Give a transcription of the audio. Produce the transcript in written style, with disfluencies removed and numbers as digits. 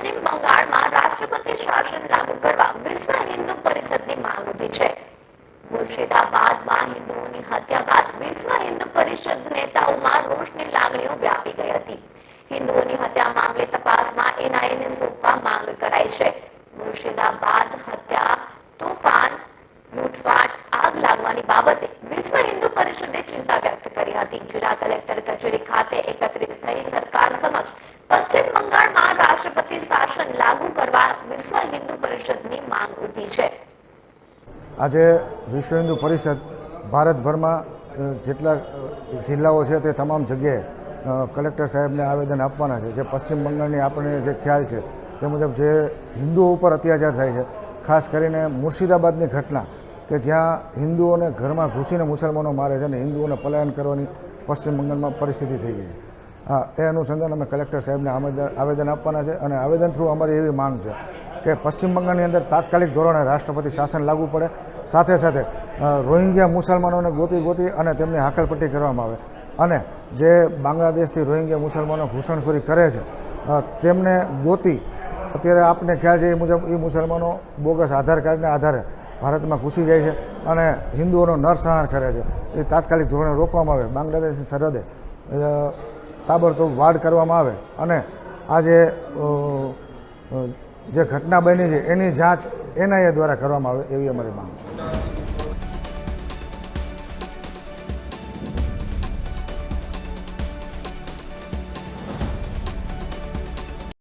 પશ્ચિમ બંગાળમાં રાષ્ટ્રપતિ શાસન લાગુ કરવા વિશ્વ હિન્દુ પરિષદની માંગ ઉઠી છે। મુર્શિદાબાદમાં હિન્દુઓની હત્યા બાદ વિશ્વ હિન્દુ પરિષદ નેતાઓમાં રોષની લાગણીઓ વ્યાપી ગઈ હતી। હિન્દુઓની હત્યા મામલે તપાસમાં એનઆઈને સોંપવા માંગ કરાઈ છે। મુર્શિદાબાદ હત્યા, તોફાન, લૂંટફાટ, આગ લાગવાની બાબતે વિશ્વ હિન્દુ પરિષદે ચિંતા વ્યક્ત કરી હતી। જિલ્લા કલેક્ટર કચેરી ખાતે એકત્રિત થઈ સરકાર સમક્ષ પશ્ચિમ બંગાળમાં રાષ્ટ્રપતિ શાસન લાગુ કરવા વિશ્વ હિન્દુ પરિષદની માંગ ઉઠી છે। આજે વિશ્વ હિન્દુ પરિષદ ભારતભરમાં જેટલા જિલ્લાઓ છે તે તમામ જગ્યાએ કલેક્ટર સાહેબને આવેદન આપવાના છે। જે પશ્ચિમ બંગાળની આપણને જે ખ્યાલ છે તે મુજબ જે હિન્દુઓ ઉપર અત્યાચાર થાય છે, ખાસ કરીને મુર્શિદાબાદની ઘટના કે જ્યાં હિન્દુઓને ઘરમાં ઘૂસીને મુસલમાનો મારે છે અને હિન્દુઓને પલાયન કરવાની પશ્ચિમ બંગાળમાં પરિસ્થિતિ થઈ ગઈ છે। એ અનુસંધાન અમે કલેક્ટર સાહેબને આવેદન આપવાના છે અને આવેદન થ્રુ અમારી એવી માંગ છે કે પશ્ચિમ બંગાળની અંદર તાત્કાલિક ધોરણે રાષ્ટ્રપતિ શાસન લાગુ પડે, સાથે સાથે રોહિંગ્યા મુસલમાનોને ગોતી અને તેમની હાકલપટ્ટી કરવામાં આવે અને જે બાંગ્લાદેશથી રોહિંગ્યા મુસલમાનો ઘૂસણખોરી કરે છે તેમને ગોતી, અત્યારે આપને ખ્યાલ છે એ મુજબ એ મુસલમાનો બોગસ આધાર કાર્ડના આધારે ભારતમાં ઘૂસી જાય છે અને હિન્દુઓનો નરસંહાર કરે છે। એ તાત્કાલિક ધોરણે રોકવામાં આવે, બાંગ્લાદેશની સરહદે તાબડતોબ વાડ કરવામાં આવે અને આ જે ઘટના બની છે એની જાંચ એનઆઈએ દ્વારા કરવામાં આવે એવી અમારી માંગ છે।